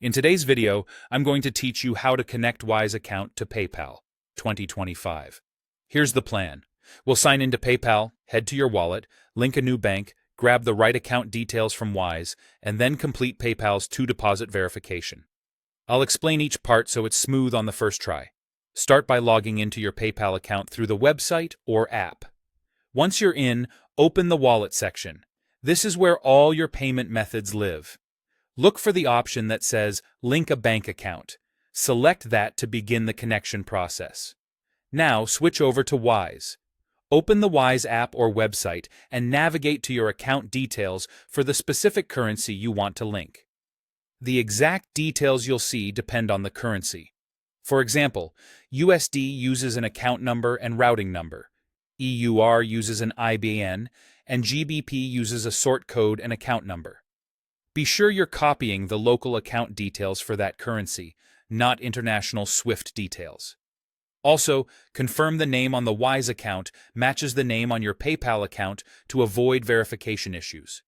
In today's video, I'm going to teach you how to connect Wise account to PayPal 2025. Here's the plan. We'll sign into PayPal, head to your wallet, link a new bank, grab the right account details from Wise, and then complete PayPal's two-deposit verification. I'll explain each part so it's smooth on the first try. Start by logging into your PayPal account through the website or app. Once you're in, open the Wallet section. This is where all your payment methods live. Look for the option that says Link a Bank Account. Select that to begin the connection process. Now switch over to Wise. Open the Wise app or website and navigate to your account details for the specific currency you want to link. The exact details you'll see depend on the currency. For example, USD uses an account number and routing number, EUR uses an IBAN, and GBP uses a sort code and account number. Be sure you're copying the local account details for that currency, not international SWIFT details. Also, confirm the name on the Wise account matches the name on your PayPal account to avoid verification issues.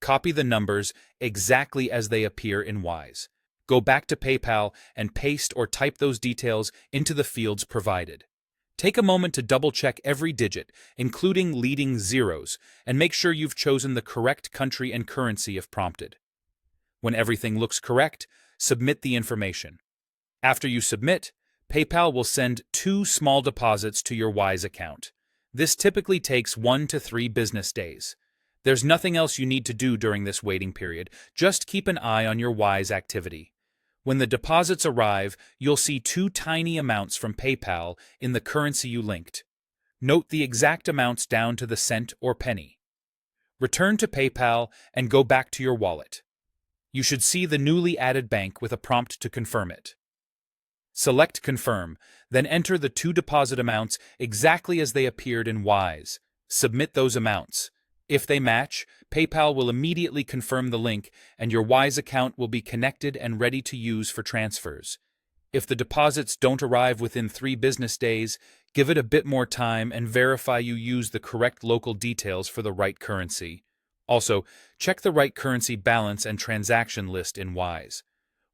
Copy the numbers exactly as they appear in Wise. Go back to PayPal and paste or type those details into the fields provided. Take a moment to double-check every digit, including leading zeros, and make sure you've chosen the correct country and currency if prompted. When everything looks correct, submit the information. After you submit, PayPal will send 2 small deposits to your Wise account. This typically takes 1 to 3 business days. There's nothing else you need to do during this waiting period, just keep an eye on your Wise activity. When the deposits arrive, you'll see 2 tiny amounts from PayPal in the currency you linked. Note the exact amounts down to the cent or penny. Return to PayPal and go back to your wallet. You should see the newly added bank with a prompt to confirm it. Select Confirm, then enter the 2 deposit amounts exactly as they appeared in Wise. Submit those amounts. If they match, PayPal will immediately confirm the link and your Wise account will be connected and ready to use for transfers. If the deposits don't arrive within 3 business days, give it a bit more time and verify you use the correct local details for the right currency. Also, check the right currency balance and transaction list in Wise.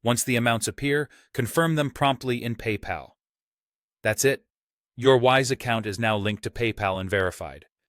Once the amounts appear, confirm them promptly in PayPal. That's it. Your Wise account is now linked to PayPal and verified.